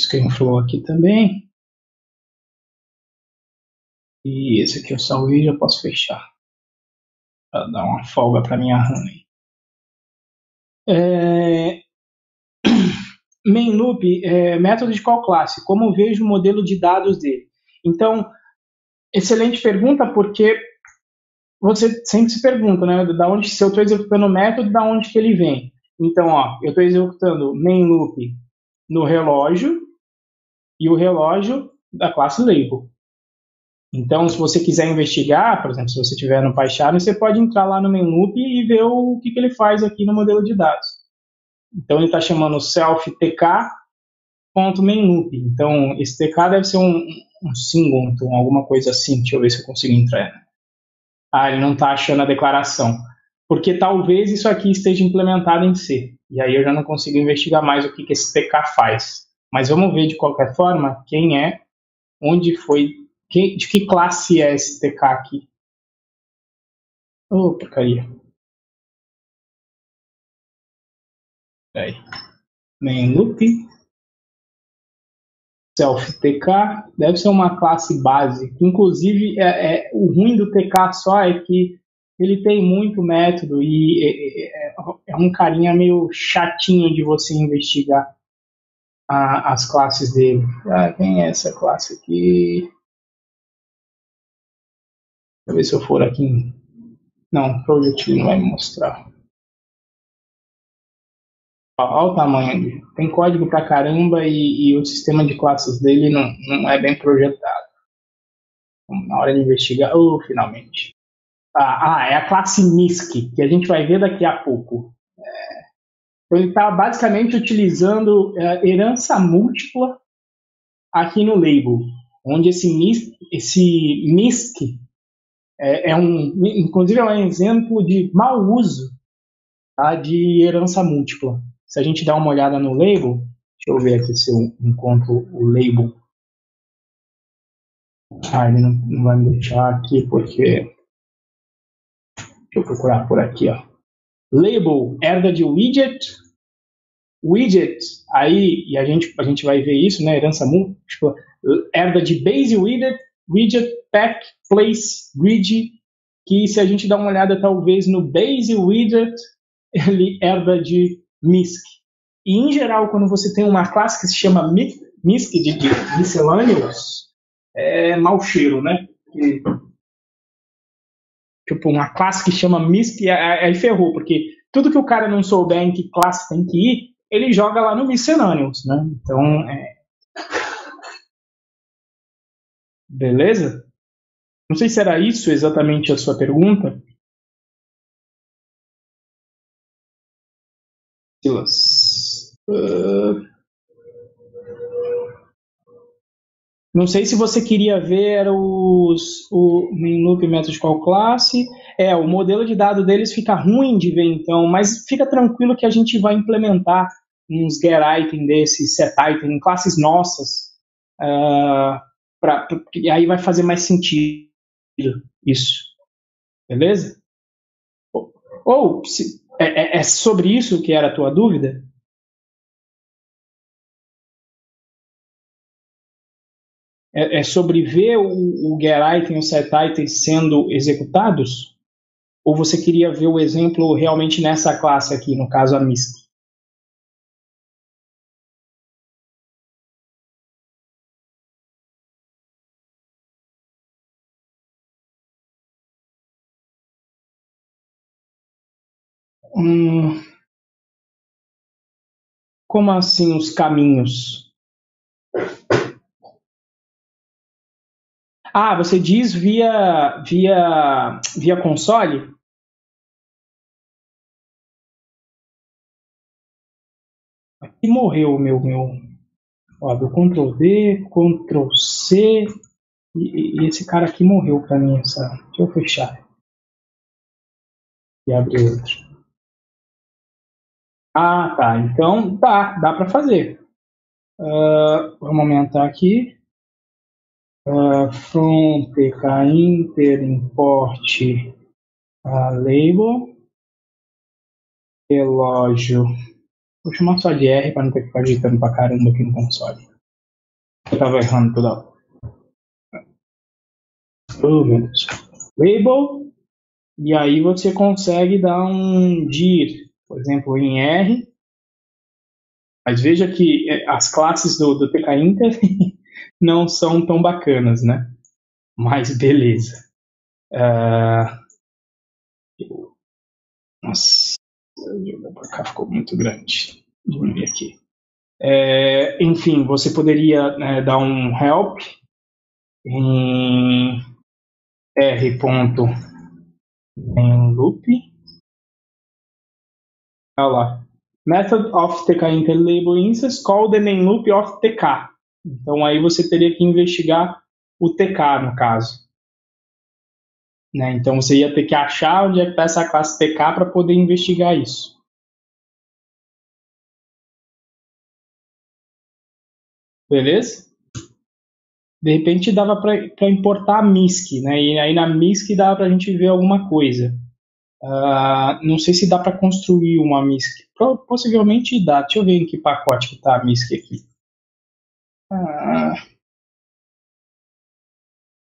ScreenFlow aqui também. E esse aqui eu salvei e já posso fechar. Para dar uma folga para minha RAM. Main loop, método de qual classe? Como vejo o modelo de dados dele? Então, excelente pergunta, porque você sempre se pergunta, né? Da onde, se eu estou executando o método, da onde que ele vem? Então, eu estou executando main loop no relógio e o relógio da classe label. Então, se você quiser investigar, por exemplo, se você estiver no PyCharm, você pode entrar lá no main loop e ver o que ele faz aqui no modelo de dados. Então, ele está chamando self-tk.mainloop. Então, esse tk deve ser um singleton, alguma coisa assim. Deixa eu ver se eu consigo entrar. Ele não está achando a declaração. Porque talvez isso aqui esteja implementado em C. E aí eu já não consigo investigar mais o que esse tk faz. Mas vamos ver de qualquer forma quem é, onde foi, de que classe é esse tk aqui. Porcaria. Peraí. Main loop. Self-tk. Deve ser uma classe base. Inclusive, o ruim do tk só é que ele tem muito método e é um carinha meio chatinho de você investigar as classes dele. Quem é essa classe aqui? Deixa eu ver se eu for aqui. Não, Project não vai me mostrar. Olha o tamanho ali. Tem código pra caramba e o sistema de classes dele não é bem projetado. Na hora de investigar, finalmente. É a classe MISC, que a gente vai ver daqui a pouco. Então, ele está basicamente utilizando herança múltipla aqui no label, onde esse MISC inclusive é um exemplo de mau uso, tá, de herança múltipla. Se a gente dá uma olhada no label, deixa eu ver aqui se eu encontro o label. Ele não vai me deixar aqui porque... Deixa eu procurar por aqui, Label, herda de widget, aí, e a gente vai ver isso, né, herança múltipla, herda de base widget, pack, place, grid, que se a gente dá uma olhada talvez no base widget, ele herda de MISC. E em geral, quando você tem uma classe que se chama MISC, de miscellaneous, é mau cheiro, né? Tipo, uma classe que chama MISC, aí ferrou, porque tudo que o cara não souber em que classe tem que ir, ele joga lá no miscellaneous, né? Então, beleza? Não sei se era isso exatamente a sua pergunta. Silas. Não sei se você queria ver o main loop método de qual classe. O modelo de dado deles fica ruim de ver então, mas fica tranquilo que a gente vai implementar uns get item desses, set item, em classes nossas, e aí vai fazer mais sentido isso. Beleza? É sobre isso que era a tua dúvida? É sobre ver o get item e o set item sendo executados? Ou você queria ver o exemplo realmente nessa classe aqui, no caso a MISC? Como assim os caminhos? Você diz via console? Aqui morreu o meu. Do Ctrl V, Ctrl C, e esse cara aqui morreu para mim. Deixa eu fechar. E abrir outro. Tá. Então, dá para fazer. Vamos aumentar aqui. From pk inter import label relógio. Vou chamar só de R para não ter que ficar digitando para caramba aqui no console. Eu estava errando toda hora. Oh, meu Deus. Label, e aí você consegue dar um dir, por exemplo, em R, mas veja que as classes do TK Inter não são tão bacanas, né? Mas beleza. Nossa, pra cá ficou muito grande. Diminuir aqui. Enfim, você poderia dar um help em R. Em loop. Olha lá. Method of TK interlabel instance call the main loop of TK. Então aí você teria que investigar o TK no caso. Né? Então você ia ter que achar onde é que está essa classe TK para poder investigar isso. Beleza? De repente dava para importar a MISC, né? E aí na MISC dava para a gente ver alguma coisa. Não sei se dá para construir uma MISC. Possivelmente dá. Deixa eu ver em que pacote que está a MISC aqui.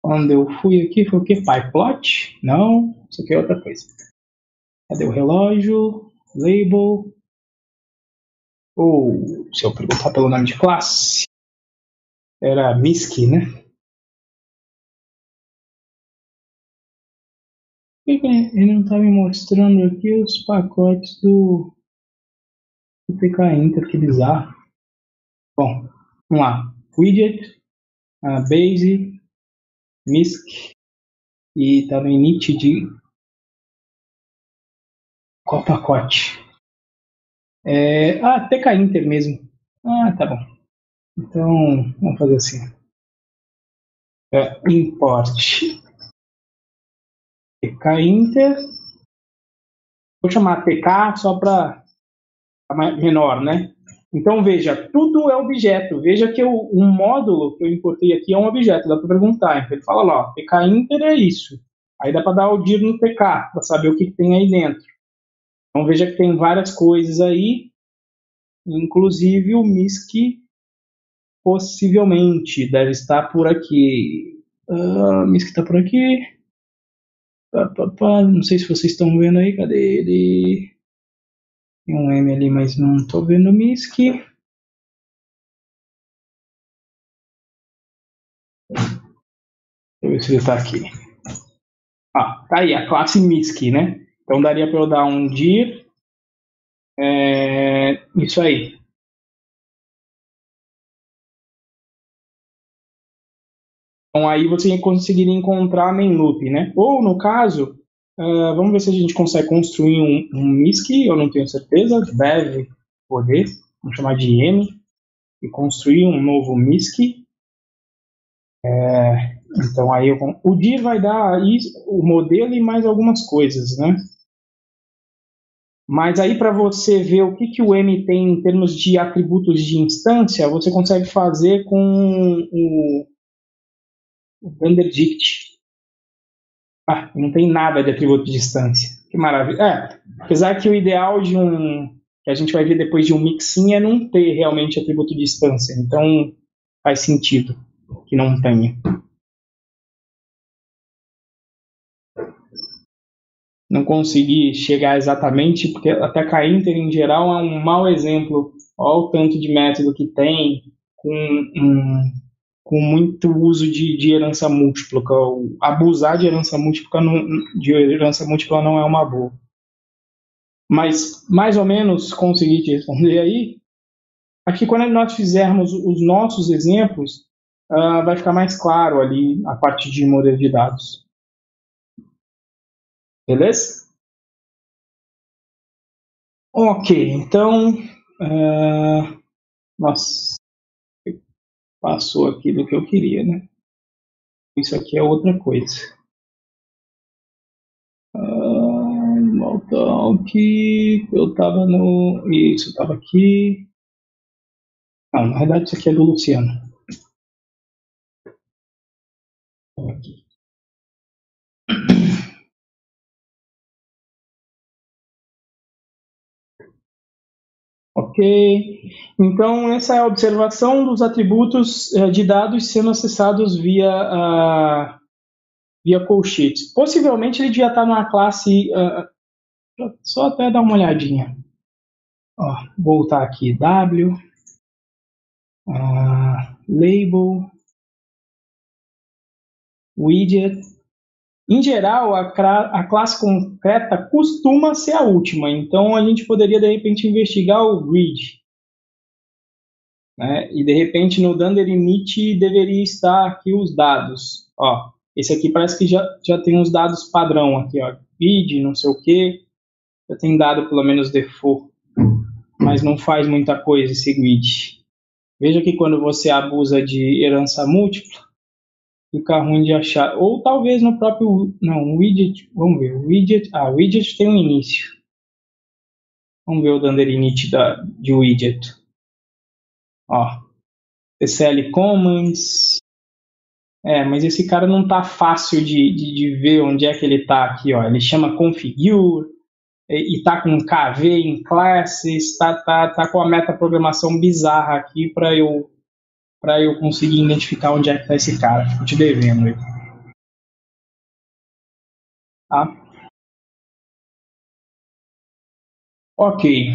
Quando eu fui aqui, foi o que? PyPlot? Não, isso aqui é outra coisa. Cadê o relógio? Label. Ou, se eu perguntar pelo nome de classe, era MISC, né? Por que ele não está me mostrando aqui os pacotes do PK Inter? Que bizarro. Bom, vamos lá. Widget, Base, MISC e está no init de qual pacote? TK Inter mesmo. Tá bom. Então, vamos fazer assim. Import TK Inter. Vou chamar TK só para menor, né? Então, veja, tudo é objeto. Veja que o módulo que eu importei aqui é um objeto, dá para perguntar. Então, ele fala lá, TK Inter é isso. Aí dá para dar o dir no TK, para saber o que tem aí dentro. Então, veja que tem várias coisas aí, inclusive o MISC possivelmente deve estar por aqui. MISC está por aqui. Não sei se vocês estão vendo aí, cadê ele? Tem um M ali, mas não estou vendo o MISC. Deixa eu ver se ele está aqui. Tá aí, a classe MISC, né? Então daria para eu dar um dir. Isso aí. Então aí você conseguiria encontrar a main loop, né? Ou no caso, vamos ver se a gente consegue construir um MISC, eu não tenho certeza, deve poder, vamos chamar de M, e construir um novo MISC. Então aí o dir vai dar o modelo e mais algumas coisas, né? Mas aí para você ver o que o M tem em termos de atributos de instância, você consegue fazer com o Benedict. Não tem nada de atributo de instância. Que maravilha. Apesar que o ideal de que a gente vai ver depois de um mixin é não ter realmente atributo de instância. Então faz sentido que não tenha. Não consegui chegar exatamente, porque até K-Inter em geral é um mau exemplo. Olha o tanto de método que tem com muito uso de herança múltipla. Abusar de herança múltipla não é uma boa. Mas mais ou menos consegui te responder aí. Aqui, quando nós fizermos os nossos exemplos, vai ficar mais claro ali a parte de modelo de dados. Beleza? Ok, então. Nossa, passou aqui do que eu queria, né? Isso aqui é outra coisa. Voltar aqui. Eu tava no. Isso, eu tava aqui. Não, na verdade, isso aqui é do Luciano. Aqui. Ok. Ok. Então, essa é a observação dos atributos de dados sendo acessados via call sheet. Possivelmente ele devia estar numa classe... só até dar uma olhadinha. Ó, voltar aqui. W. Label. Widget. Em geral, a classe concreta costuma ser a última. Então, a gente poderia, de repente, investigar o grid. Né? E de repente no Dunder Init deveria estar aqui os dados. Ó, esse aqui parece que já tem os dados padrão aqui, ó, grid, não sei o que, já tem dado pelo menos default, mas não faz muita coisa esse grid. Veja que quando você abusa de herança múltipla, fica ruim de achar. Ou talvez no próprio, não, widget, vamos ver, widget tem um início. Vamos ver o Dunder Init de widget. Ó, TCL Commands. Mas esse cara não tá fácil de ver onde é que ele tá aqui, ó. Ele chama configure e tá com KV em classes, tá com a metaprogramação bizarra aqui para eu conseguir identificar onde é que tá esse cara. Fico te devendo aí. Tá? Ok.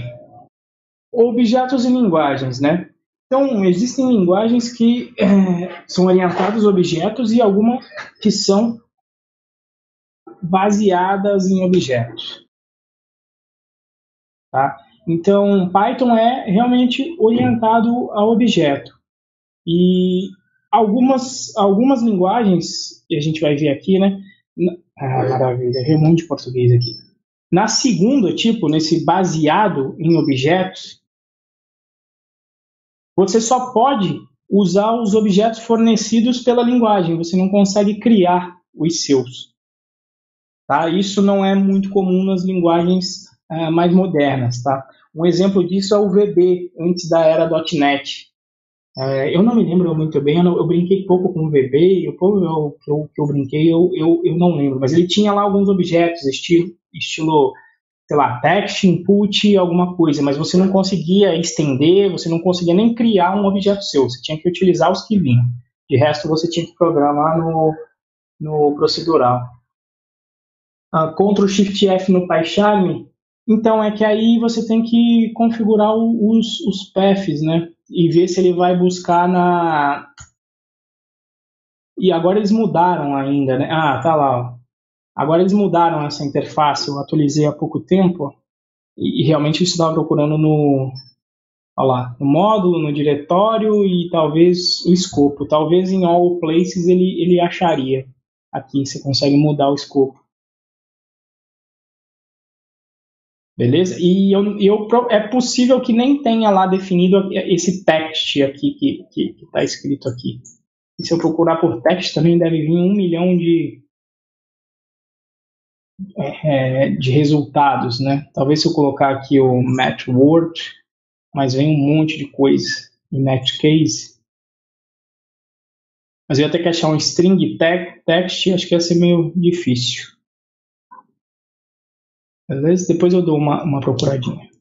Objetos e linguagens, né? Então, existem linguagens que são orientadas a objetos e algumas que são baseadas em objetos. Tá? Então, Python é realmente orientado a objeto. E algumas linguagens, que a gente vai ver aqui, né? Maravilha, vi um monte de português aqui. Na segunda, tipo, nesse baseado em objetos, você só pode usar os objetos fornecidos pela linguagem, você não consegue criar os seus. Tá? Isso não é muito comum nas linguagens mais modernas. Tá? Um exemplo disso é o VB, antes da era .NET. Eu não me lembro muito bem, eu brinquei pouco com o VB, o pouco que eu brinquei eu não lembro, mas ele tinha lá alguns objetos, estilo sei lá, text, input, alguma coisa, mas você não conseguia estender, você não conseguia nem criar um objeto seu, você tinha que utilizar os que vinham. De resto, você tinha que programar no procedural. Ctrl Shift F no PyCharm, então é que aí você tem que configurar os paths, né? E ver se ele vai buscar na... E agora eles mudaram ainda, né? Tá lá, ó. Agora eles mudaram essa interface, eu atualizei há pouco tempo e realmente eu estava procurando olha lá, no módulo, no diretório e talvez o escopo. Talvez em all places ele acharia. Aqui você consegue mudar o escopo. Beleza? E é possível que nem tenha lá definido esse text aqui que está escrito aqui. E se eu procurar por text também deve vir 1 milhão de resultados, né? Talvez se eu colocar aqui o match word, mas vem um monte de coisa em match case. Mas eu ia ter que achar um string text, acho que ia ser meio difícil. Beleza? Depois eu dou uma procuradinha.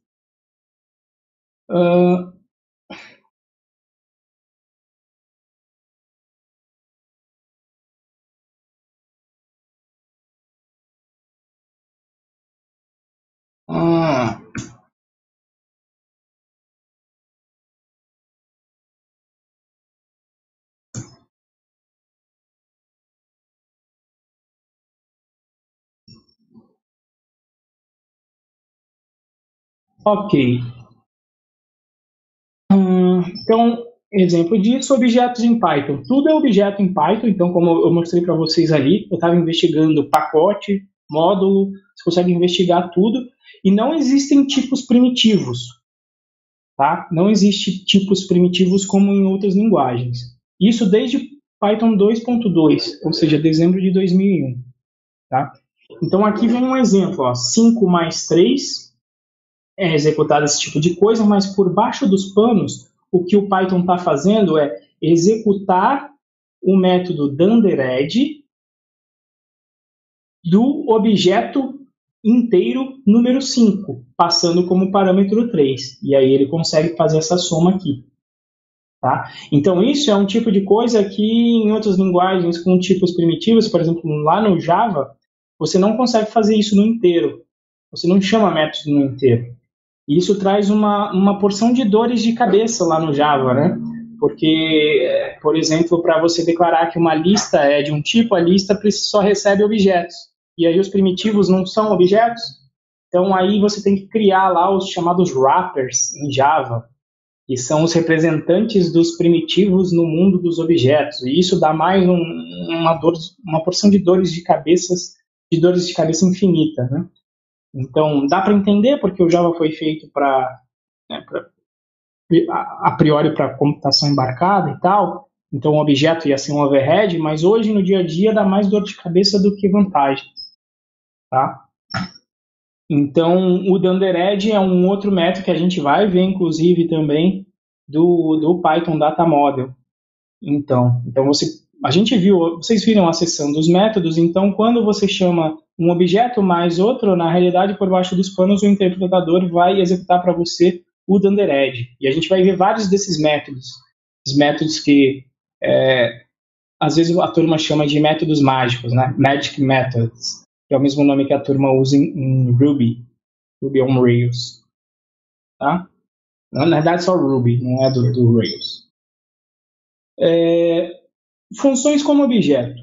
Ok. Então, exemplo disso, objetos em Python. Tudo é objeto em Python, então como eu mostrei para vocês ali, eu estava investigando pacote, módulo, você consegue investigar tudo, e não existem tipos primitivos. Tá? Não existe tipos primitivos como em outras linguagens. Isso desde Python 2.2, ou seja, dezembro de 2001. Tá? Então aqui vem um exemplo, ó, 5 mais 3 é executado esse tipo de coisa, mas por baixo dos panos, o que o Python está fazendo é executar o método dundered do objeto inteiro número 5, passando como parâmetro 3. E aí ele consegue fazer essa soma aqui. Tá? Então isso é um tipo de coisa que em outras linguagens com tipos primitivos, por exemplo, lá no Java, você não consegue fazer isso no inteiro. Você não chama métodos no inteiro. E isso traz uma porção de dores de cabeça lá no Java, né? Porque, por exemplo, para você declarar que uma lista é de um tipo, a lista só recebe objetos. E aí os primitivos não são objetos. Então aí você tem que criar lá os chamados wrappers em Java, que são os representantes dos primitivos no mundo dos objetos. E isso dá mais uma porção de dores de cabeça infinita, né? Então, dá para entender porque o Java foi feito a priori para computação embarcada e tal, então o objeto ia ser um overhead, mas hoje no dia a dia dá mais dor de cabeça do que vantagem. Tá? Então, o Dundered é um outro método que a gente vai ver, inclusive, também do Python Data Model. Então a gente viu, vocês viram a seção dos métodos, então quando você chama um objeto mais outro, na realidade, por baixo dos panos, o interpretador vai executar para você o Dundered. E a gente vai ver vários desses métodos. Os métodos que, às vezes, a turma chama de métodos mágicos, né? Magic Methods, que é o mesmo nome que a turma usa em Ruby on Rails. Tá? Na verdade, só Ruby, não é do Rails. Funções como objeto.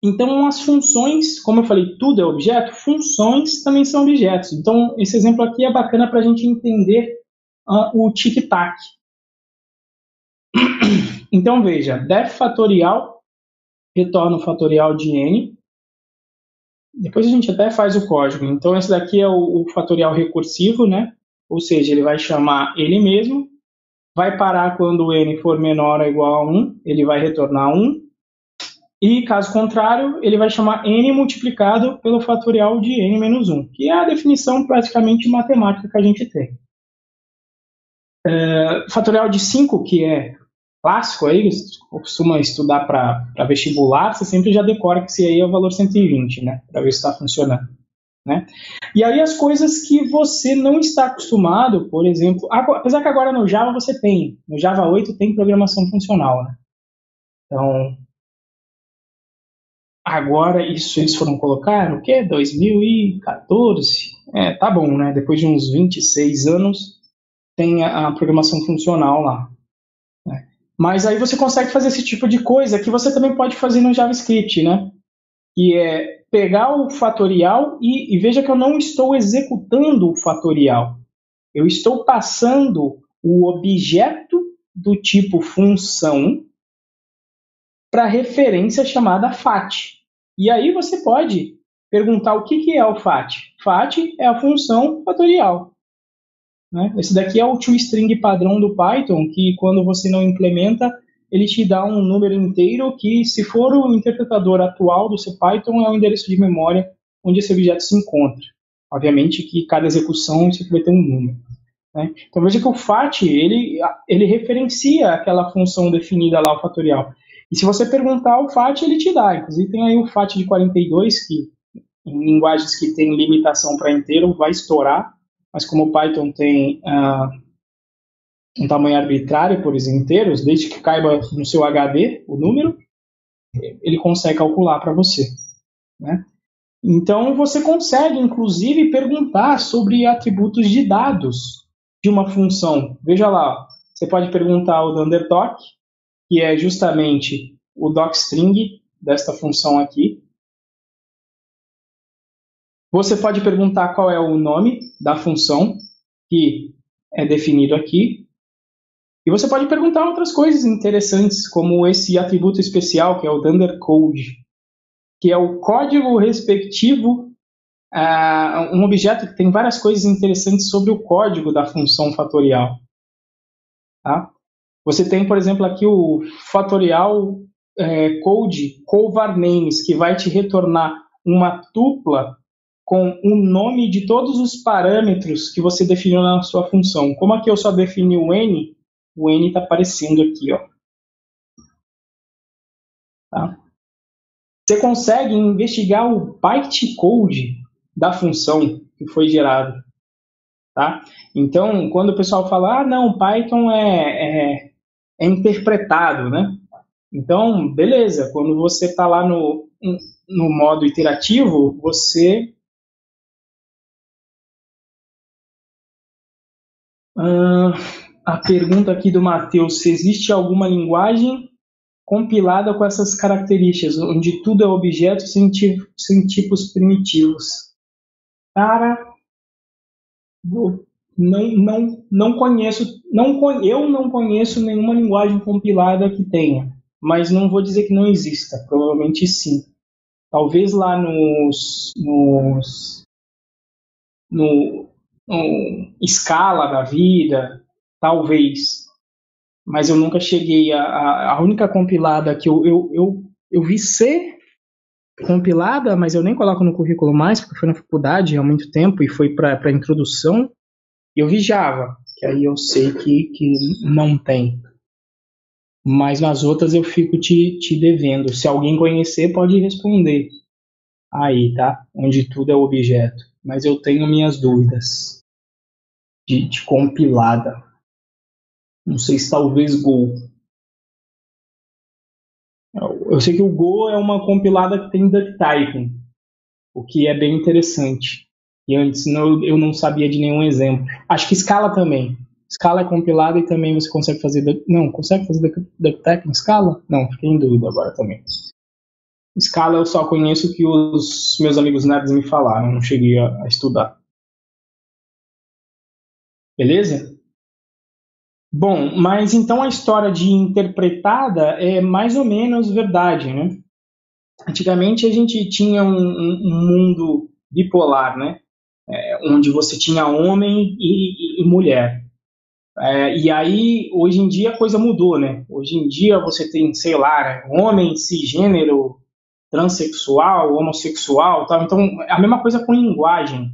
Então, as funções, como eu falei, tudo é objeto, funções também são objetos. Então, esse exemplo aqui é bacana para a gente entender o tic-tac. Então, veja, def fatorial retorna o fatorial de n. Depois a gente até faz o código. Então, esse daqui é o fatorial recursivo, né? Ou seja, ele vai chamar ele mesmo, vai parar quando o n for menor ou igual a 1, ele vai retornar 1. E, caso contrário, ele vai chamar n multiplicado pelo fatorial de n menos 1, que é a definição praticamente matemática que a gente tem. Fatorial de 5, que é clássico, aí, costuma estudar para vestibular, você sempre já decora que esse aí é o valor 120, né? Para ver se está funcionando. Né? E aí as coisas que você não está acostumado, por exemplo, apesar que agora no Java você tem, no Java 8 tem programação funcional, né? Então, agora, isso eles foram colocar, o quê? 2014? Tá bom, né? Depois de uns 26 anos, tem a programação funcional lá. Né? Mas aí você consegue fazer esse tipo de coisa que você também pode fazer no JavaScript, né? Que é pegar o fatorial e veja que eu não estou executando o fatorial. Eu estou passando o objeto do tipo função para referência chamada fat. E aí você pode perguntar o que é o fat. Fat é a função fatorial. Né? Esse daqui é o toString padrão do Python, que quando você não implementa, ele te dá um número inteiro que, se for o interpretador atual do seu Python, é o endereço de memória onde esse objeto se encontra. Obviamente que cada execução você vai ter um número. Né? Então veja que o fat ele referencia aquela função definida lá, o fatorial. E se você perguntar o fat, ele te dá. Inclusive tem aí o fat de 42, que em linguagens que tem limitação para inteiro vai estourar, mas como o Python tem um tamanho arbitrário por os inteiros, desde que caiba no seu HD o número, ele consegue calcular para você. Né? Então você consegue, inclusive, perguntar sobre atributos de dados de uma função. Veja lá, você pode perguntar o underdoc, que é justamente o docstring desta função aqui. Você pode perguntar qual é o nome da função que é definido aqui. E você pode perguntar outras coisas interessantes, como esse atributo especial, que é o dundercode, que é o código respectivo um objeto que tem várias coisas interessantes sobre o código da função fatorial. Tá? Você tem, por exemplo, aqui o fatorial code covar names, que vai te retornar uma tupla com o nome de todos os parâmetros que você definiu na sua função. Como aqui eu só defini o n está aparecendo aqui. Ó. Tá? Você consegue investigar o bytecode da função que foi gerada, tá? Então, quando o pessoal fala, não, Python é interpretado, né? Então, beleza, quando você está lá no modo iterativo, você a pergunta aqui do Matheus, se existe alguma linguagem compilada com essas características, onde tudo é objeto sem tipos primitivos. Cara, não conheço, eu não conheço nenhuma linguagem compilada que tenha, mas não vou dizer que não exista, provavelmente sim. Talvez lá no Scala da vida, talvez, mas eu nunca cheguei a única compilada que eu vi ser compilada, mas eu nem coloco no currículo mais, porque foi na faculdade há muito tempo e foi para introdução. Eu vi Java, que aí eu sei que não tem. Mas nas outras eu fico te devendo. Se alguém conhecer, pode responder. Aí, tá? Onde tudo é objeto. Mas eu tenho minhas dúvidas de compilada. Não sei se talvez Go. Eu sei que o Go é uma compilada que tem duck typing, o que é bem interessante. E antes eu não sabia de nenhum exemplo. Acho que Scala também. Scala é compilada e também você consegue fazer... Não, consegue fazer duck typing em Scala? Não, fiquei em dúvida agora também. Scala eu só conheço que os meus amigos nerds me falaram, não cheguei a estudar. Beleza? Bom, mas então a história de interpretada é mais ou menos verdade, né? Antigamente a gente tinha um mundo bipolar, né? Onde você tinha homem e mulher. E aí, hoje em dia, a coisa mudou, né? Hoje em dia você tem, sei lá, homem, cisgênero, transexual, homossexual, tal. Então, é a mesma coisa com linguagem,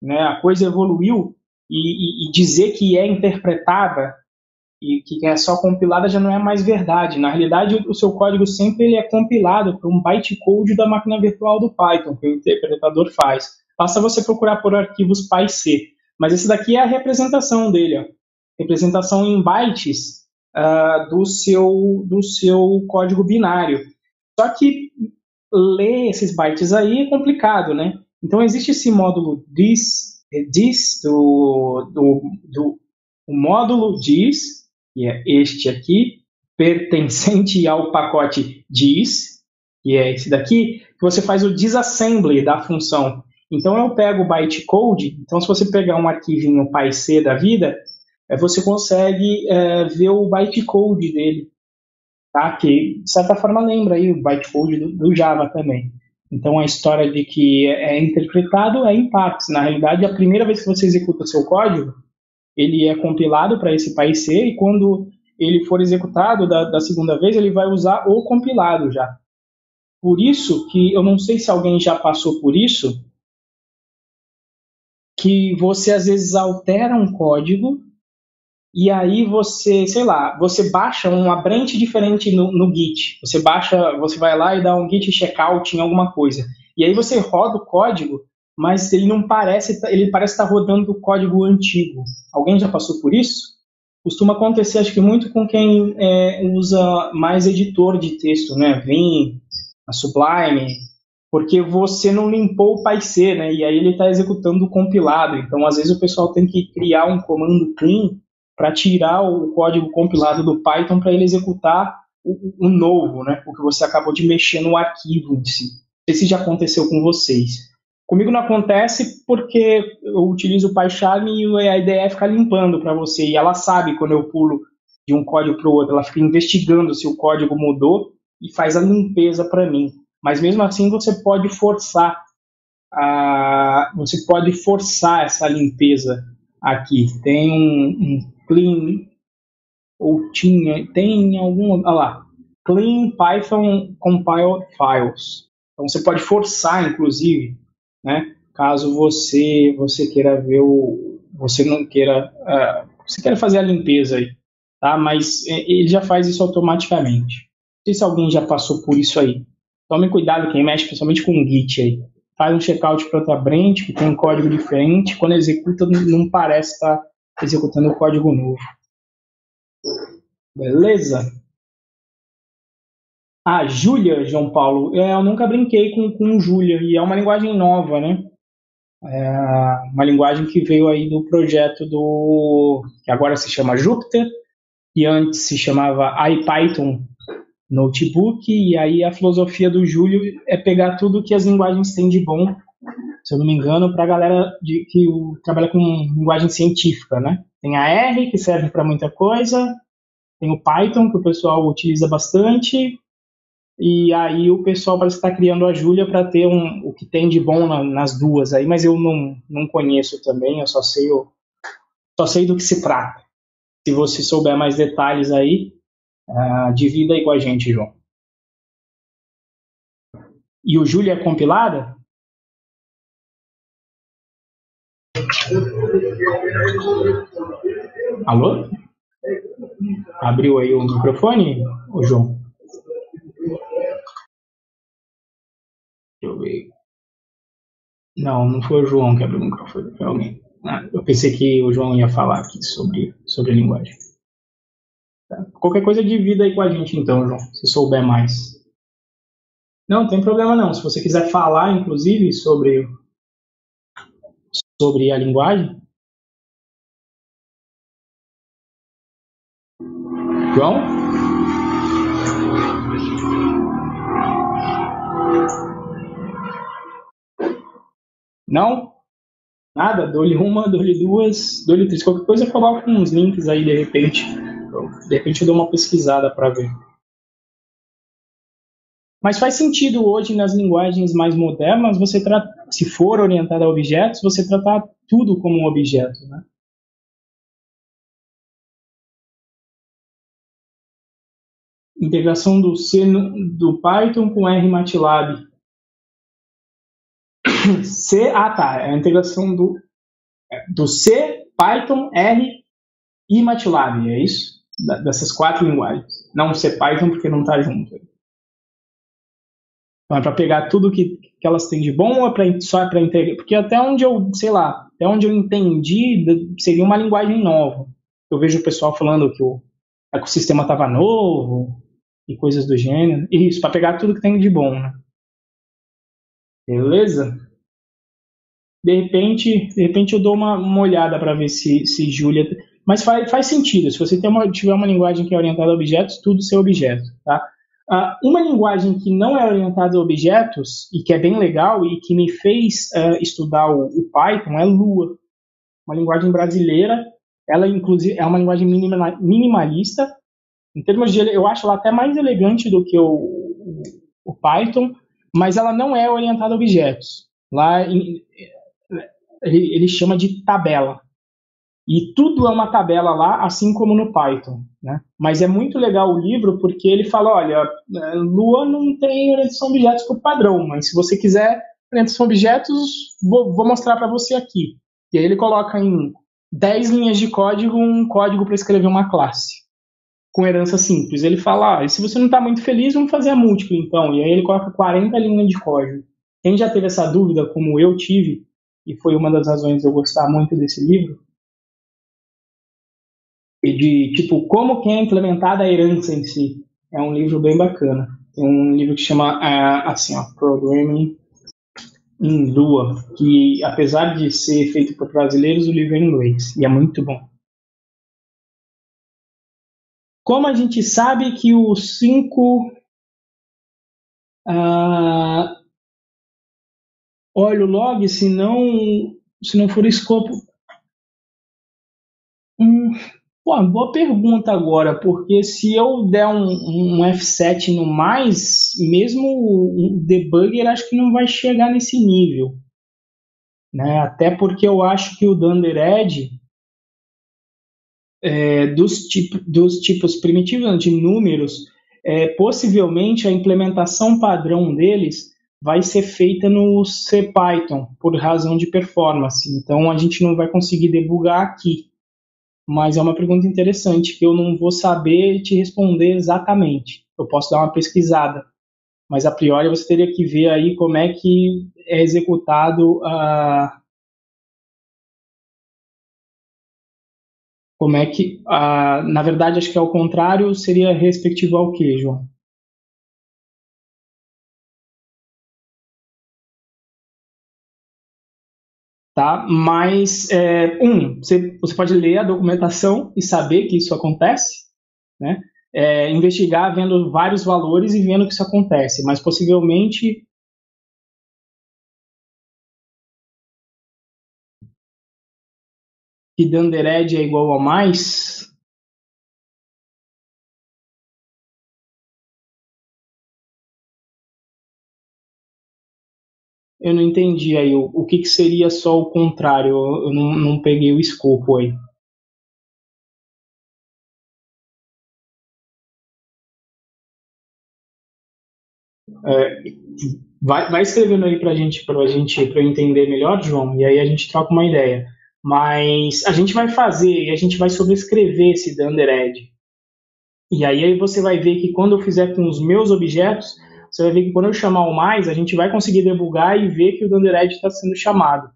né? A coisa evoluiu e dizer que é interpretada e que é só compilada já não é mais verdade. Na realidade, o seu código sempre ele é compilado para um bytecode da máquina virtual do Python, que o interpretador faz. Basta você procurar por arquivos PyC. Mas esse daqui é a representação dele, ó. Representação em bytes do seu código binário. Só que ler esses bytes aí é complicado, né? Então existe esse módulo this o módulo this, que é este aqui, pertencente ao pacote dis, que é esse daqui, que você faz o disassembly da função. Então eu pego o bytecode, então se você pegar um arquivinho PyC da vida, você consegue ver o bytecode dele, tá? Que de certa forma lembra aí o bytecode do Java também. Então a história de que é interpretado é em partes. Na realidade, a primeira vez que você executa o seu código, ele é compilado para esse PyC e quando ele for executado da segunda vez, ele vai usar o compilado já. Por isso que eu não sei se alguém já passou por isso, que você às vezes altera um código e aí você, sei lá, você baixa uma branch diferente no Git. Você vai lá e dá um Git checkout em alguma coisa. E aí você roda o código, mas ele parece estar rodando o código antigo. Alguém já passou por isso? Costuma acontecer, acho que muito com quem usa mais editor de texto, né? Vim, a Sublime, porque você não limpou o PyC, né? E aí ele está executando o compilado. Então, às vezes o pessoal tem que criar um comando clean para tirar o código compilado do Python para ele executar o novo, né? O que você acabou de mexer no arquivo em si. Não sei se já aconteceu com vocês. Comigo não acontece porque eu utilizo o PyCharm e a ideia é ficar limpando para você. E ela sabe quando eu pulo de um código para o outro. Ela fica investigando se o código mudou e faz a limpeza para mim. Mas mesmo assim você pode forçar essa limpeza aqui. Tem um clean ou tem algum, olha lá, clean Python compiled files. Então você pode forçar, inclusive, né? Caso você queira ver você não queira, você queira fazer a limpeza aí, tá? Mas ele já faz isso automaticamente. Não sei se alguém já passou por isso aí. Tome cuidado quem mexe, principalmente com o Git aí. faz um checkout para outra branch que tem um código diferente, quando executa não parece estar executando o código novo. Beleza? Júlia, João Paulo, eu nunca brinquei com Júlia, e é uma linguagem nova, né? Uma linguagem que veio aí do projeto que agora se chama Jupyter, e antes se chamava IPython Notebook, e aí a filosofia do Júlio é pegar tudo que as linguagens têm de bom, se eu não me engano, para a galera que trabalha com linguagem científica, né? Tem a R, que serve para muita coisa, tem o Python, que o pessoal utiliza bastante, e aí o pessoal parece estar criando a Júlia para ter o que tem de bom nas duas aí, mas eu não conheço também, eu só sei do que se trata. Se você souber mais detalhes aí, divida aí com a gente, João. E o Júlia é compilada? Alô? Abriu aí o microfone, João? Deixa eu ver. Não foi o João que abriu o microfone, foi alguém. Eu pensei que o João ia falar aqui sobre a linguagem. Tá. Qualquer coisa divida aí com a gente então, João, se souber mais. Não tem problema não. Se você quiser falar, inclusive, sobre a linguagem. João? Não? Nada? Dou-lhe uma, dou-lhe duas, dou-lhe três. Qualquer coisa eu coloco uns links aí de repente. De repente eu dou uma pesquisada para ver. Mas faz sentido hoje nas linguagens mais modernas, se for orientado a objetos, você tratar tudo como um objeto, né? Integração do C do Python com R MATLAB. É a integração do C, Python, R e MATLAB, é isso? Dessas 4 linguagens. Não C Python porque não está junto. Então é para pegar tudo que elas têm de bom ou só para integrar? Porque até onde eu entendi, seria uma linguagem nova. Eu vejo o pessoal falando que o ecossistema estava novo e coisas do gênero. Isso, para pegar tudo que tem de bom, né? Beleza? De repente eu dou uma olhada para ver se Julia. Mas faz sentido. Se você tiver uma linguagem que é orientada a objetos, tudo ser objeto, tá? Uma linguagem que não é orientada a objetos e que é bem legal e que me fez estudar o Python é Lua, uma linguagem brasileira. Ela, inclusive, é uma linguagem minimalista. Em termos de, eu acho ela até mais elegante do que o Python, mas ela não é orientada a objetos. Lá ele chama de tabela. E tudo é uma tabela lá, assim como no Python, né? Mas é muito legal o livro porque ele fala, olha, Lua não tem orientação a objetos por padrão, mas se você quiser orientação a objetos, vou mostrar para você aqui. E aí ele coloca em 10 linhas de código um código para escrever uma classe com herança simples. Ele fala, e se você não está muito feliz, vamos fazer a múltipla então. E aí ele coloca 40 linhas de código. Quem já teve essa dúvida, como eu tive, e foi uma das razões de eu gostar muito desse livro, e de, tipo, como que é implementada a herança em si. É um livro bem bacana. Tem um livro que chama, Programming in Lua, que apesar de ser feito por brasileiros, o livro é em inglês, e é muito bom. Como a gente sabe que o 5... olha o log, se não for escopo... boa pergunta agora, porque se eu der um F7 no mais, mesmo o debugger acho que não vai chegar nesse nível. Né? Até porque eu acho que o Dundered, dos tipos primitivos de números, possivelmente a implementação padrão deles vai ser feita no CPython, por razão de performance. Então a gente não vai conseguir debugar aqui. Mas é uma pergunta interessante que eu não vou saber te responder exatamente. Eu posso dar uma pesquisada. mas a priori você teria que ver aí como é que é executado como é que, na verdade, acho que ao contrário seria respectivo ao que, João? Tá? Mas, você pode ler a documentação e saber que isso acontece, né? Investigar vendo vários valores e vendo que isso acontece, mas possivelmente que Dandered é igual a mais, eu não entendi aí o que, que seria só o contrário, eu não peguei o escopo aí. É, vai escrevendo aí para eu entender melhor, João, e aí a gente troca uma ideia. Mas a gente vai fazer e a gente vai sobrescrever esse Dundered. E aí você vai ver que quando eu fizer com os meus objetos, você vai ver que quando eu chamar o mais, a gente vai conseguir debugar e ver que o Dundered está sendo chamado.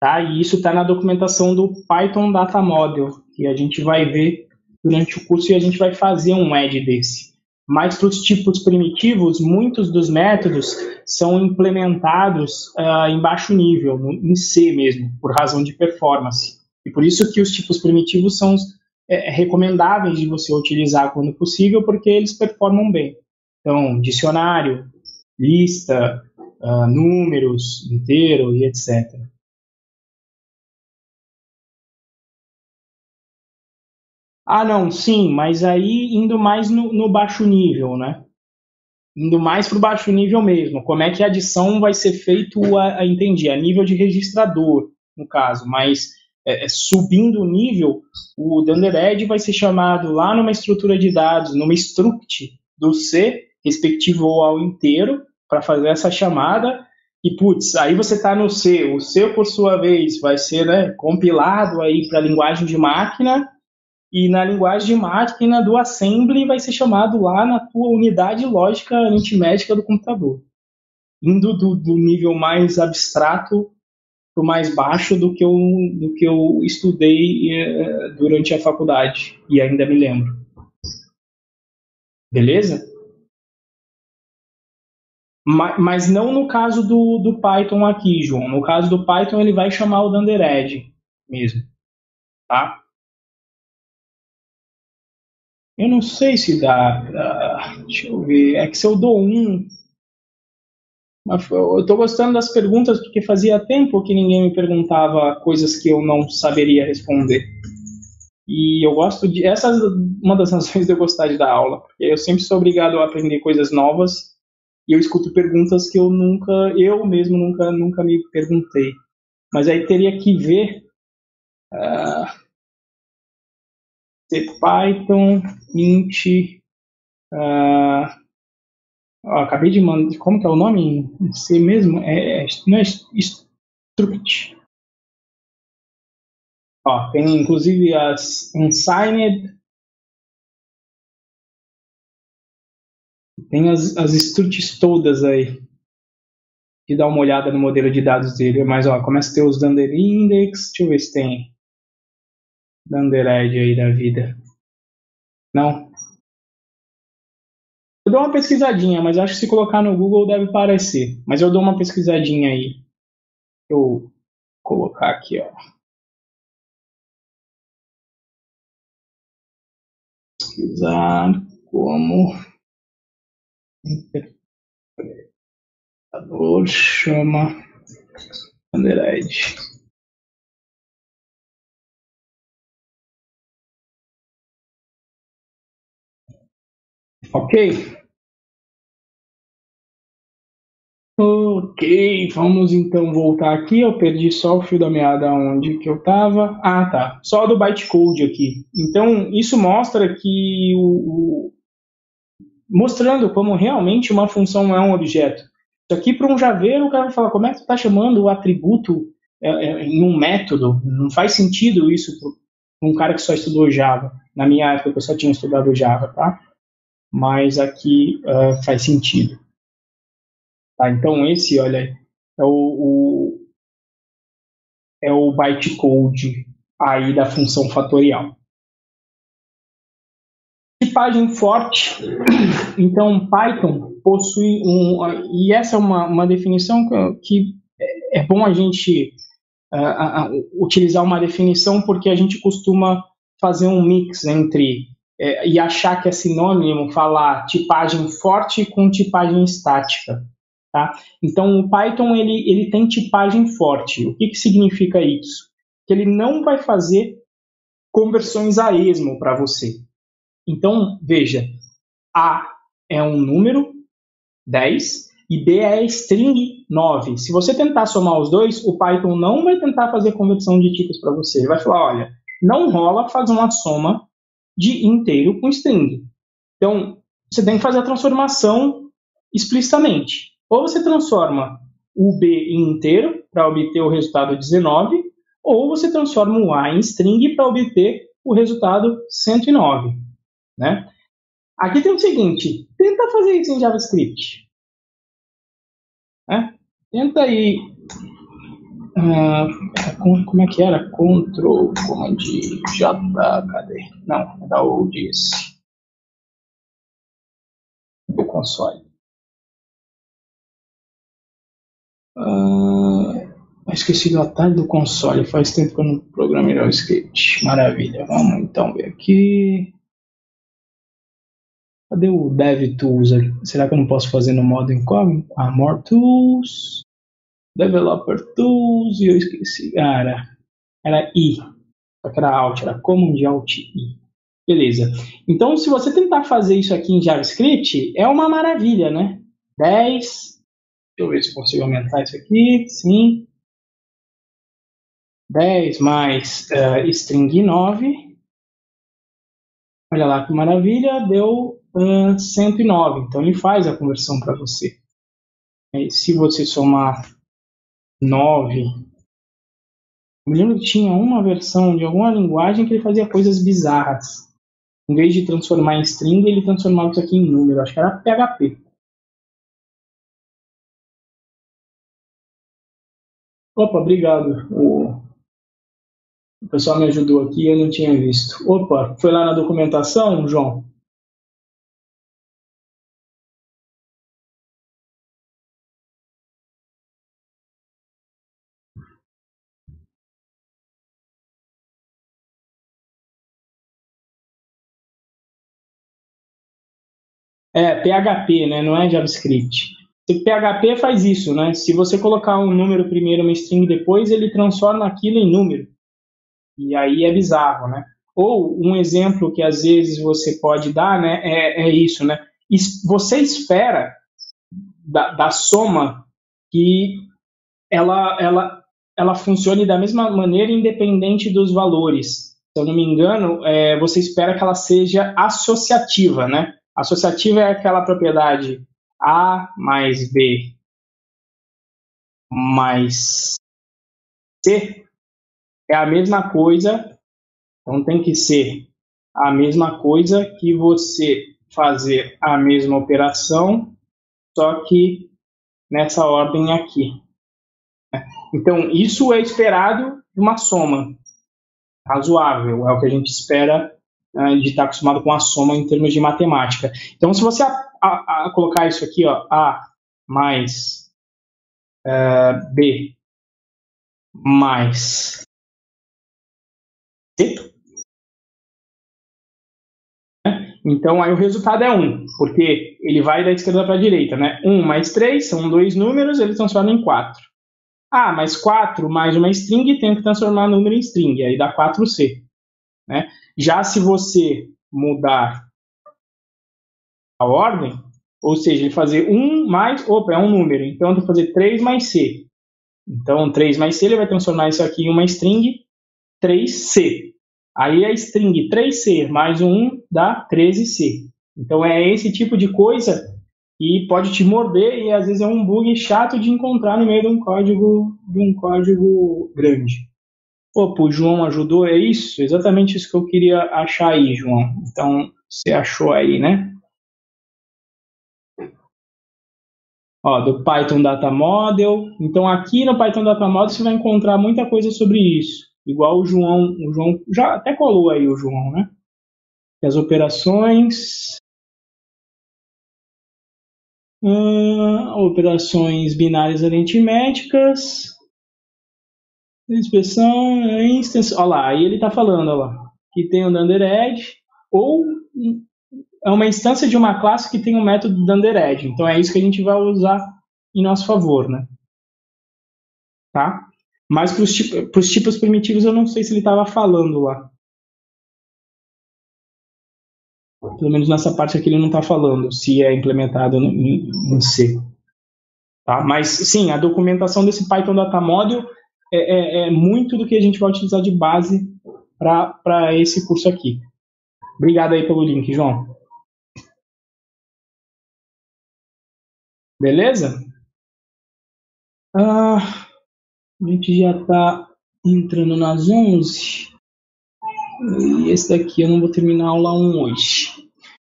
Tá? E isso está na documentação do Python Data Model, que a gente vai ver durante o curso e a gente vai fazer um add desse. Mas para os tipos primitivos, muitos dos métodos são implementados em baixo nível, em C mesmo, por razão de performance. E por isso que os tipos primitivos são recomendáveis de você utilizar quando possível, porque eles performam bem. Então, dicionário, lista, números, inteiro e etc. Ah, não, sim, mas aí indo mais no baixo nível, né? Indo mais para o baixo nível mesmo. Como é que a adição vai ser feito, entendi, a nível de registrador, no caso, mas subindo o nível, o Dundered vai ser chamado lá numa estrutura de dados, numa struct do C, respectivo ao inteiro, para fazer essa chamada, e putz, aí você está no C, o C, por sua vez, vai ser, né, compilado aí para a linguagem de máquina, e na linguagem de máquina do assembly vai ser chamado lá na tua unidade lógica aritmética do computador, indo do nível mais abstrato para o mais baixo do que eu estudei durante a faculdade e ainda me lembro. Beleza? Mas não no caso do Python aqui, João. No caso do Python, ele vai chamar o Dundered mesmo, tá? Eu não sei se dá. Deixa eu ver. É que se eu dou um, mas eu estou gostando das perguntas porque fazia tempo que ninguém me perguntava coisas que eu não saberia responder. E eu gosto de. Essa é uma das razões de eu gostar de dar aula, porque eu sempre sou obrigado a aprender coisas novas e eu escuto perguntas que eu mesmo nunca me perguntei. Mas aí teria que ver se Python, int. Uh, acabei de mandar. Como que é o nome em C mesmo? Não é struct. Ó, tem inclusive as unsigned, tem as structs todas aí. De dar uma olhada no modelo de dados dele. Mas ó, começa a ter os Dunder Index. Deixa eu ver se tem Dundered aí da vida. Não? Eu dou uma pesquisadinha, mas acho que se colocar no Google deve aparecer. Mas eu dou uma pesquisadinha aí. Eu vou colocar aqui, ó. Pesquisar como interpretador chama Dundered. Ok? Ok, vamos então voltar aqui. Eu perdi só o fio da meada onde que eu estava. Ah, tá. Só do bytecode aqui. Então, isso mostra que mostrando como realmente uma função é um objeto. Isso aqui para um javeiro, o cara vai falar, como é que tu está chamando o atributo em um método? Não faz sentido isso para um cara que só estudou Java. Na minha época, eu só tinha estudado Java, tá? mas aqui faz sentido. Tá, então esse, olha, é o bytecode aí da função fatorial. Tipagem forte, então Python possui e essa é uma definição que é bom a gente utilizar uma definição porque a gente costuma fazer um mix entre e achar que é sinônimo falar tipagem forte com tipagem estática. Tá? Então, o Python ele tem tipagem forte. O que significa isso? Que ele não vai fazer conversões a esmo para você. Então, veja, A é um número, 10, e B é string 9. Se você tentar somar os dois, o Python não vai tentar fazer conversão de tipos para você. Ele vai falar, olha, não rola fazer uma soma de inteiro com string. Então, você tem que fazer a transformação explicitamente. Ou você transforma o B em inteiro para obter o resultado 19, ou você transforma o A em string para obter o resultado 109. Né? Aqui tem o seguinte, tenta fazer isso em JavaScript. Né? Tenta aí, como é que era? Ctrl, Command, J, cadê? Não, é da ODS, do console. Esqueci do atalho do console, faz tempo que eu não programei JavaScript. Maravilha, vamos então ver aqui. Cadê o DevTools aqui? Será que eu não posso fazer no modo incógnito? More Tools, Developer Tools, e eu esqueci. Era I, só que era Alt, era Command Alt I. Beleza. Então, se você tentar fazer isso aqui em JavaScript, é uma maravilha, né? 10. Deixa eu ver se consigo aumentar isso aqui. Sim. 10 mais string 9. Olha lá que maravilha, deu 109. Então ele faz a conversão para você. E se você somar 9, eu me lembro que tinha uma versão de alguma linguagem que ele fazia coisas bizarras. Em vez de transformar em string, ele transformava isso aqui em número. Acho que era PHP. Opa, obrigado. O pessoal me ajudou aqui, eu não tinha visto. Opa, foi lá na documentação, João? É, PHP, né? Não é JavaScript. O PHP faz isso, né? Se você colocar um número primeiro, uma string depois, ele transforma aquilo em número. E aí é bizarro, né? Ou um exemplo que às vezes você pode dar, né? É isso, né? Você espera da soma que ela funcione da mesma maneira independente dos valores. Se eu não me engano, você espera que ela seja associativa, né? Associativa é aquela propriedade A mais B mais C é a mesma coisa, então tem que ser a mesma coisa que você fazer a mesma operação, só que nessa ordem aqui. Então, isso é esperado de uma soma razoável, é o que a gente espera de estar acostumado com a soma em termos de matemática. Então, se você colocar isso aqui, ó, A mais B mais C, então aí o resultado é 1, porque ele vai da esquerda para a direita, né? 1 mais 3 são dois números, ele transforma em 4. Ah, mais 4 mais uma string, tem que transformar número em string, aí dá 4C. Né? Já se você mudar a ordem, ou seja, ele fazer 1 mais, opa, é um número, então eu vou fazer 3 mais C. Então 3 mais C, ele vai transformar isso aqui em uma string 3C. Aí a string 3C mais 1 dá 13C. Então é esse tipo de coisa que pode te morder e às vezes é um bug chato de encontrar no meio de um código grande. Opa, o João ajudou, é isso? Exatamente isso que eu queria achar aí, João. Então, você achou aí, né? Ó, do Python Data Model. Então aqui no Python Data Model você vai encontrar muita coisa sobre isso. Igual o João já até colou aí o João, né? As operações, operações binárias aritméticas, inspeção, instance, olha lá, aí ele está falando, olha lá, que tem o Dundered, ou é uma instância de uma classe que tem um método Dundered. Então é isso que a gente vai usar em nosso favor, né? Tá? Mas para os tipos primitivos eu não sei se ele estava falando lá. Pelo menos nessa parte aqui ele não está falando se é implementado em C. Tá? Mas sim, a documentação desse Python Data Model é muito do que a gente vai utilizar de base para esse curso aqui. Obrigado aí pelo link, João. Beleza? A gente já está entrando nas 11. E esse daqui eu não vou terminar a aula 1 hoje.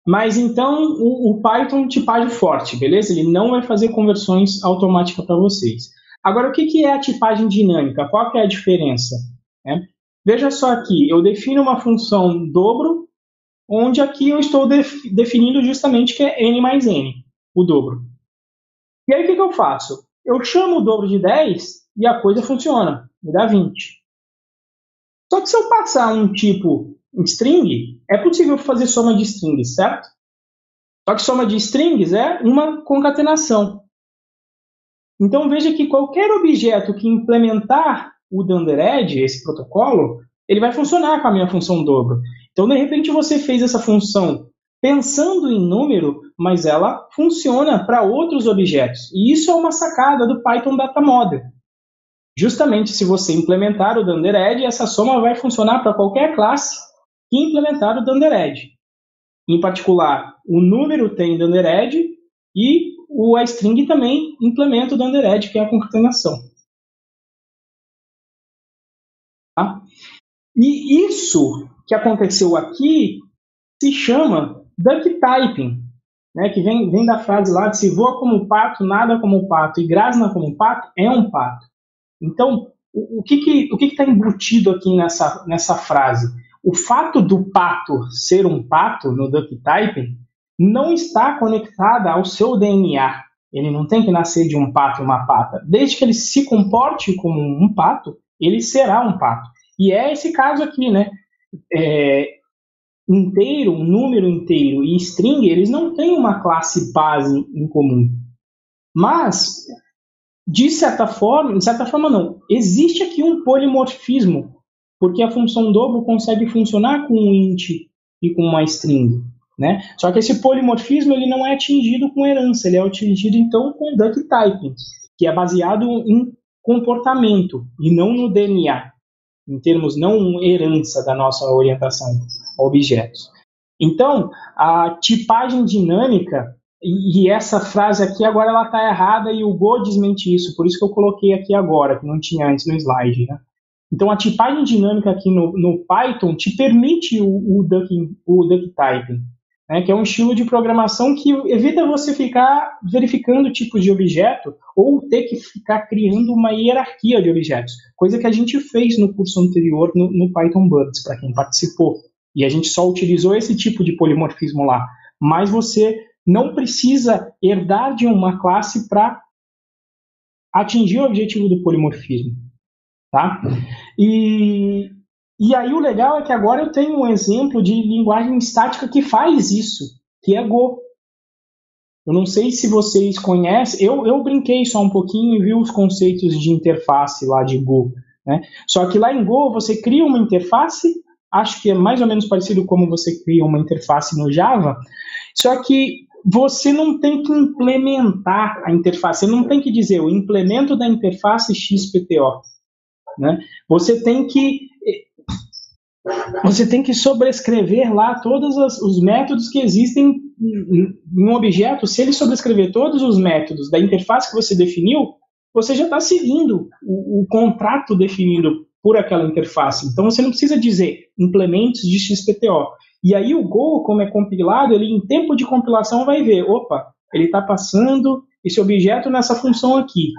Mas então o Python tipagem forte, beleza? Ele não vai fazer conversões automáticas para vocês. Agora, o que é a tipagem dinâmica? Qual que é a diferença? Veja só aqui, eu defino uma função dobro, onde aqui eu estou definindo justamente que é n mais n, o dobro. E aí o que eu faço? Eu chamo o dobro de 10 e a coisa funciona, me dá 20. Só que se eu passar um tipo string, é possível fazer soma de strings, certo? Só que soma de strings é uma concatenação. Então veja que qualquer objeto que implementar o Dundered, esse protocolo, ele vai funcionar com a minha função dobro. Então de repente você fez essa função pensando em número, mas ela funciona para outros objetos. E isso é uma sacada do Python Data Model. Justamente se você implementar o Dundered, essa soma vai funcionar para qualquer classe que implementar o Dundered. Em particular, o número tem Dundered e a string também implementa o Dundered, que é a concatenação. Tá? E isso que aconteceu aqui se chama duck typing, né, que vem da frase lá de se voa como pato, nada como pato e grasna como pato, é um pato. Então, o que está embutido aqui nessa frase? O fato do pato ser um pato no duck typing não está conectada ao seu DNA. Ele não tem que nascer de um pato e uma pata. Desde que ele se comporte como um pato, ele será um pato. E é esse caso aqui, né? Inteiro, um número inteiro e string, eles não têm uma classe base em comum. Mas, de certa forma não, existe aqui um polimorfismo, porque a função dobro consegue funcionar com um int e com uma string. Né? Só que esse polimorfismo ele não é atingido com herança, ele é atingido então com duck typing, que é baseado em comportamento e não no DNA, em termos não herança da nossa orientação a objetos. Então, a tipagem dinâmica, e essa frase aqui agora ela está errada e o Go desmente isso, por isso que eu coloquei aqui agora, que não tinha antes no slide. Né? Então, a tipagem dinâmica aqui no Python te permite o duck typing. Né, que é um estilo de programação que evita você ficar verificando tipos de objeto ou ter que ficar criando uma hierarquia de objetos, coisa que a gente fez no curso anterior no Python Birds, para quem participou. E a gente só utilizou esse tipo de polimorfismo lá. Mas você não precisa herdar de uma classe para atingir o objetivo do polimorfismo. Tá? E aí o legal é que agora eu tenho um exemplo de linguagem estática que faz isso, que é Go. Eu não sei se vocês conhecem, eu brinquei só um pouquinho e vi os conceitos de interface lá de Go. Né? Só que lá em Go você cria uma interface, acho que é mais ou menos parecido como você cria uma interface no Java, só que você não tem que implementar a interface, você não tem que dizer o implemento da interface XPTO. Né? Você tem que sobrescrever lá todos os métodos que existem em um objeto. Se ele sobrescrever todos os métodos da interface que você definiu, você já está seguindo o contrato definido por aquela interface. Então você não precisa dizer implementos de XPTO. E aí o Go, como é compilado, ele em tempo de compilação vai ver, opa, ele está passando esse objeto nessa função aqui.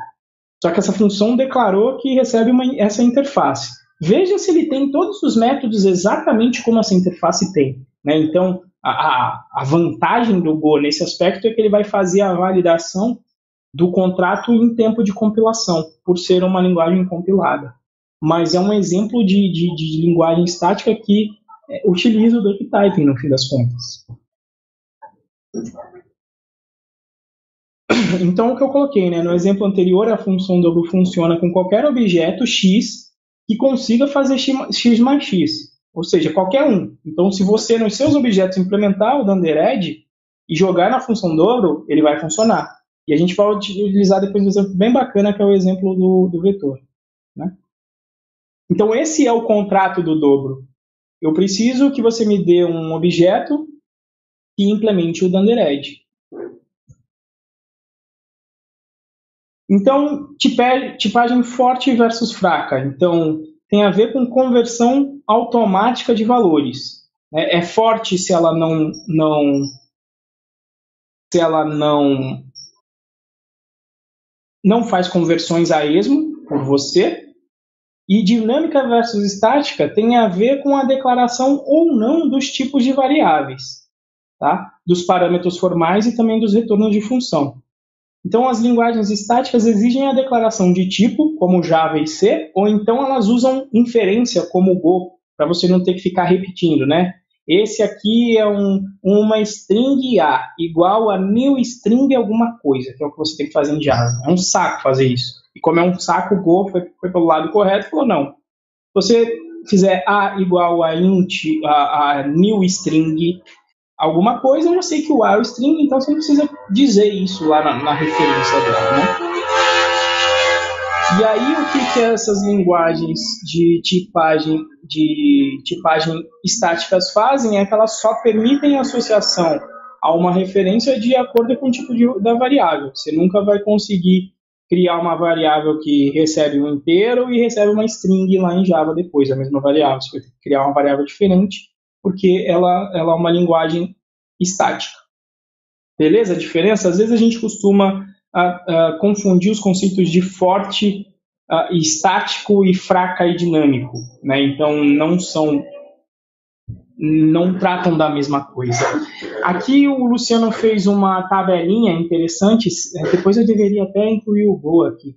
Só que essa função declarou que recebe essa interface. Veja se ele tem todos os métodos exatamente como essa interface tem. Né? Então, a vantagem do Go nesse aspecto é que ele vai fazer a validação do contrato em tempo de compilação, por ser uma linguagem compilada. Mas é um exemplo de linguagem estática que utiliza o duck typing, no fim das contas. Então, o que eu coloquei, né? No exemplo anterior, a função double funciona com qualquer objeto x que consiga fazer x mais x, ou seja, qualquer um. Então, se você, nos seus objetos, implementar o dunderEd e jogar na função dobro, ele vai funcionar. E a gente vai utilizar depois um exemplo bem bacana, que é o exemplo do vetor. Né? Então, esse é o contrato do dobro. Eu preciso que você me dê um objeto e implemente o dunderEd. Então, tipagem forte versus fraca. Então, tem a ver com conversão automática de valores. É forte se ela não faz conversões a esmo por você. E dinâmica versus estática tem a ver com a declaração ou não dos tipos de variáveis, tá? Dos parâmetros formais e também dos retornos de função. Então, as linguagens estáticas exigem a declaração de tipo, como Java e C, ou então elas usam inferência, como Go, para você não ter que ficar repetindo, né? Esse aqui é uma string A igual a new string alguma coisa, que é o que você tem que fazer em Java. É um saco fazer isso. E como é um saco, o Go foi pelo lado correto e falou, não. Se você fizer A igual a int, a new string alguma coisa, eu já sei que o A é o string, então você não precisa dizer isso lá na referência dela, né? E aí, o que essas linguagens de tipagem estáticas fazem é que elas só permitem a associação a uma referência de acordo com o tipo da variável. Você nunca vai conseguir criar uma variável que recebe um inteiro e recebe uma string lá em Java depois, a mesma variável. Você vai ter que criar uma variável diferente, porque ela é uma linguagem estática. Beleza? A diferença? Às vezes a gente costuma confundir os conceitos de forte e estático e fraca e dinâmico, né? Então não tratam da mesma coisa. Aqui o Luciano fez uma tabelinha interessante, depois eu deveria até incluir o Go aqui,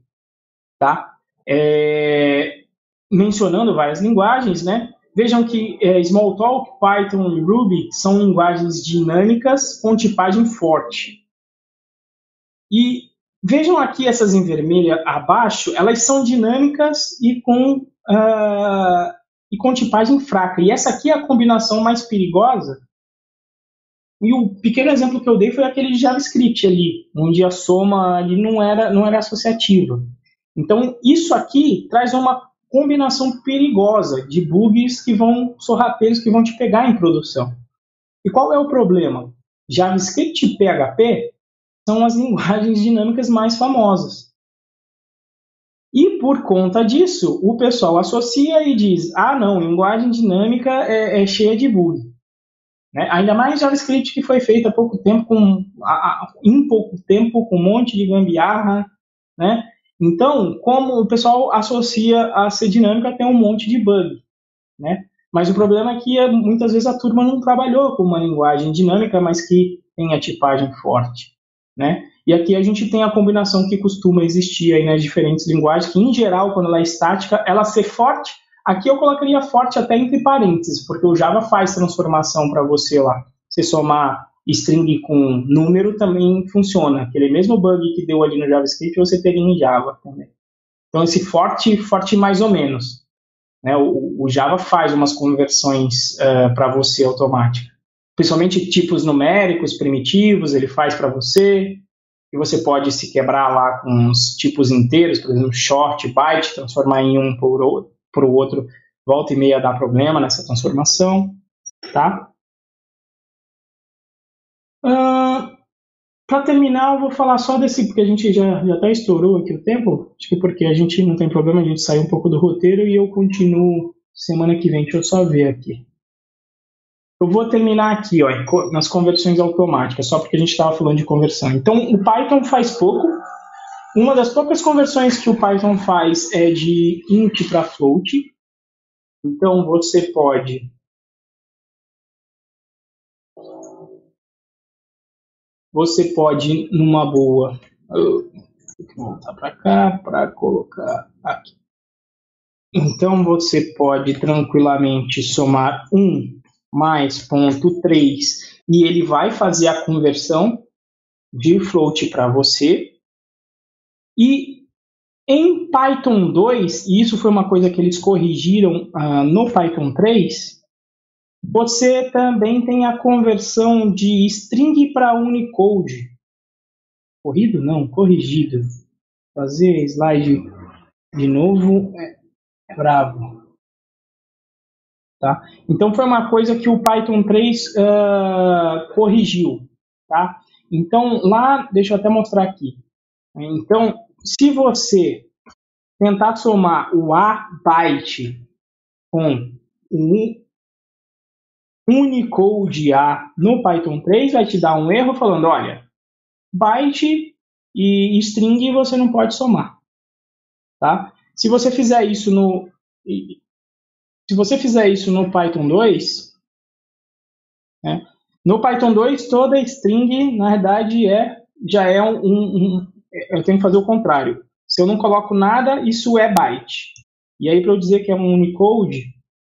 tá? Mencionando várias linguagens, né? Vejam que Smalltalk, Python e Ruby são linguagens dinâmicas com tipagem forte. E vejam aqui essas em vermelho abaixo, elas são dinâmicas e com tipagem fraca. E essa aqui é a combinação mais perigosa. E o pequeno exemplo que eu dei foi aquele de JavaScript ali, onde a soma ali não era associativa. Então, isso aqui traz uma combinação perigosa de bugs sorrateiros que vão te pegar em produção. E qual é o problema? JavaScript e PHP são as linguagens dinâmicas mais famosas. E por conta disso, o pessoal associa e diz, não, linguagem dinâmica é cheia de bug. Né? Ainda mais JavaScript que foi feito há pouco tempo, em pouco tempo, com um monte de gambiarra, né? Então, como o pessoal associa a ser dinâmica, tem um monte de bug, né? Mas o problema é que muitas vezes a turma não trabalhou com uma linguagem dinâmica, mas que tem a tipagem forte, né? E aqui a gente tem a combinação que costuma existir aí nas diferentes linguagens, que em geral, quando ela é estática, ela ser forte. Aqui eu colocaria forte até entre parênteses, porque o Java faz transformação para você lá. Você somar string com número também funciona. Aquele mesmo bug que deu ali no JavaScript, você teria em Java também. Então, esse forte mais ou menos. Né? O Java faz umas conversões para você automáticas. Principalmente tipos numéricos, primitivos, ele faz para você. E você pode se quebrar lá com os tipos inteiros, por exemplo, short, byte, transformar em um por o outro. Volta e meia dá problema nessa transformação. Tá? Para terminar, eu vou falar só desse, porque a gente já até estourou aqui o tempo. Acho que porque a gente não tem problema, a gente saiu um pouco do roteiro e eu continuo semana que vem. Deixa eu só ver aqui. Eu vou terminar aqui, ó, nas conversões automáticas, só porque a gente estava falando de conversão. Então, o Python faz pouco. Uma das poucas conversões que o Python faz é de int para float. Então, você pode, numa boa, vou voltar para cá para colocar aqui. Então, você pode tranquilamente somar 1 mais ponto 3 e ele vai fazer a conversão de float para você. E em Python 2, e isso foi uma coisa que eles corrigiram no Python 3, você também tem a conversão de string para Unicode. Corrido? Não, corrigido. Fazer slide de novo é bravo. Tá? Então foi uma coisa que o Python 3 corrigiu. Tá? Então lá, deixa eu até mostrar aqui. Então, se você tentar somar o A byte com o Unicode A no Python 3, vai te dar um erro falando, olha, byte e string você não pode somar. Tá? Se você fizer isso no Python 2, né, no Python 2 toda string, na verdade, já é eu tenho que fazer o contrário. Se eu não coloco nada, isso é byte. E aí, para eu dizer que é um Unicode,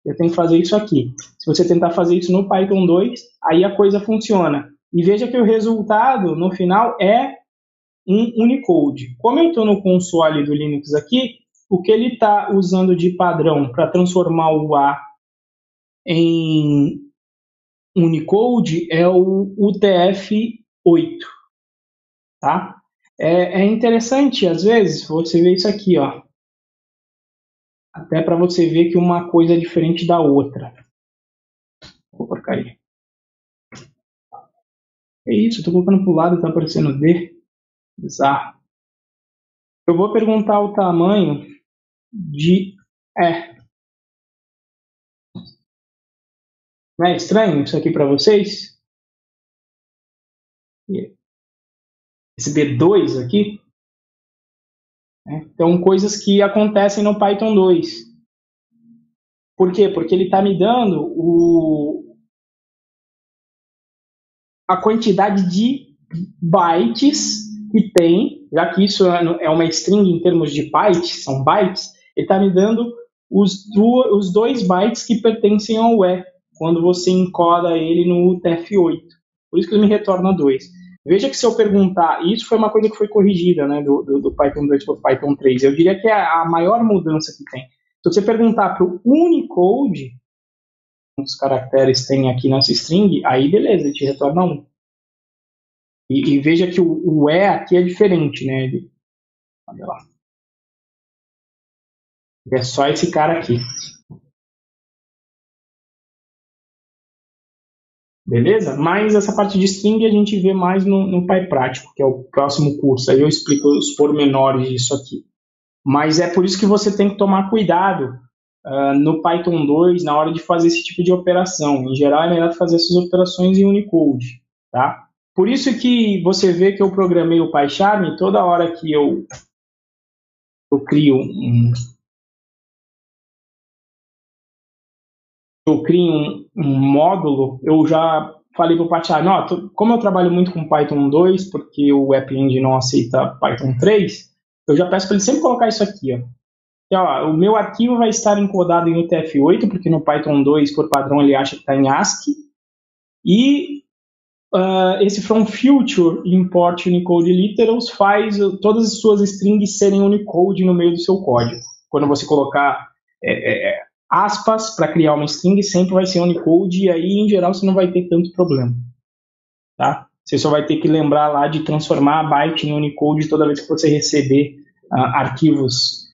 eu tenho que fazer isso aqui. Se você tentar fazer isso no Python 2, aí a coisa funciona. E veja que o resultado, no final, é um Unicode. Como eu estou no console do Linux aqui, o que ele está usando de padrão para transformar o A em Unicode é o UTF-8. Tá? É interessante, às vezes, você ver isso aqui, ó. Até para você ver que uma coisa é diferente da outra. Vou porcaria. É isso, estou colocando para o lado e está aparecendo D. Bizarro. Eu vou perguntar o tamanho de E. Não é estranho isso aqui para vocês? Esse B2 aqui? Então, coisas que acontecem no Python 2. Por quê? Porque ele está me dando a quantidade de bytes que tem, já que isso é uma string em termos de bytes, são bytes, ele está me dando os 2 bytes que pertencem ao E, quando você encoda ele no UTF-8. Por isso que ele me retorna 2. Veja que se eu perguntar, e isso foi uma coisa que foi corrigida, né, do Python 2 para o Python 3, eu diria que é a maior mudança que tem. Se você perguntar para o Unicode, quantos caracteres tem aqui nessa string, aí beleza, ele te retorna 1. E veja que o E aqui é diferente, né? Olha lá. É só esse cara aqui. Beleza? Mas essa parte de string a gente vê mais no PyPrático, que é o próximo curso. Aí eu explico os pormenores disso aqui. Mas é por isso que você tem que tomar cuidado no Python 2 na hora de fazer esse tipo de operação. Em geral, é melhor fazer essas operações em Unicode. Tá? Por isso que você vê que eu programei o PyCharm, toda hora que eu crio um módulo, eu já falei para o PyCharm, como eu trabalho muito com Python 2, porque o App Engine não aceita Python 3, eu já peço para ele sempre colocar isso aqui. O meu arquivo vai estar encodado em UTF-8, porque no Python 2, por padrão, ele acha que está em ASCII. E esse from future import Unicode literals faz todas as suas strings serem Unicode no meio do seu código. Quando você colocar aspas para criar uma string, sempre vai ser Unicode, e aí, em geral, você não vai ter tanto problema. Tá? Você só vai ter que lembrar lá de transformar a byte em Unicode toda vez que você receber arquivos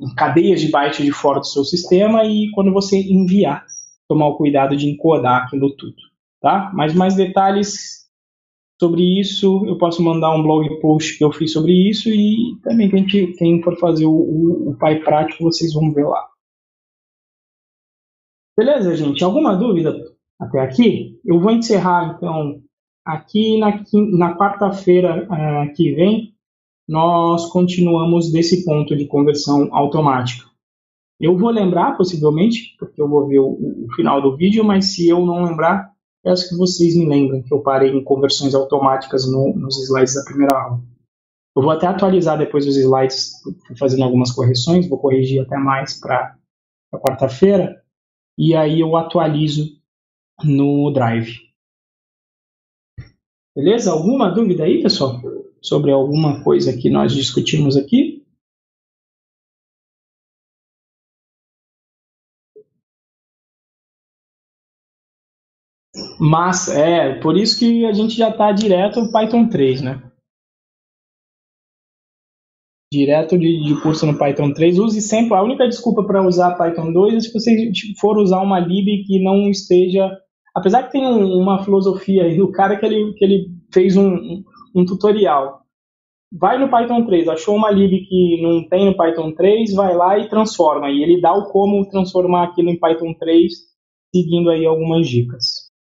em cadeias de bytes de fora do seu sistema, e quando você enviar, tomar o cuidado de encodar aquilo tudo. Tá? Mas mais detalhes sobre isso, eu posso mandar um blog post que eu fiz sobre isso, e também quem for fazer o PyPrático, vocês vão ver lá. Beleza, gente? Alguma dúvida? até aqui. Eu vou encerrar, então, aqui na quarta-feira que vem, nós continuamos desse ponto de conversão automática. Eu vou lembrar, possivelmente, porque eu vou ver o final do vídeo, mas se eu não lembrar, peço que vocês me lembrem que eu parei em conversões automáticas nos slides da primeira aula. Eu vou até atualizar depois os slides, fazendo algumas correções, vou corrigir até mais para quarta-feira, e aí eu atualizo no Drive. Beleza? Alguma dúvida aí, pessoal? Sobre alguma coisa que nós discutimos aqui? Mas, por isso que a gente já está direto no Python 3, né? Direto de curso no Python 3. Use sempre, a única desculpa para usar Python 2 é se você for usar uma lib que não esteja... Apesar que tem uma filosofia aí do cara que ele fez um tutorial. Vai no Python 3, achou uma lib que não tem no Python 3, vai lá e transforma. E ele dá o como transformar aquilo em Python 3, seguindo aí algumas dicas.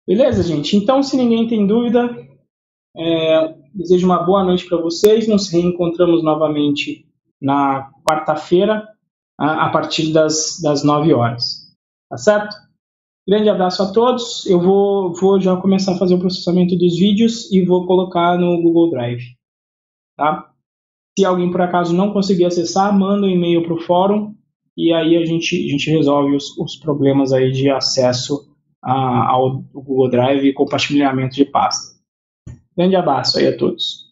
Beleza, gente? Então, se ninguém tem dúvida, desejo uma boa noite para vocês. Nos reencontramos novamente na quarta-feira, a partir das 9 horas. Tá certo? Grande abraço a todos. Eu vou já começar a fazer o processamento dos vídeos e vou colocar no Google Drive. Tá? Se alguém por acaso não conseguir acessar, manda um e-mail para o fórum e aí a gente resolve os problemas aí de acesso ao Google Drive e compartilhamento de pasta. Grande abraço aí a todos.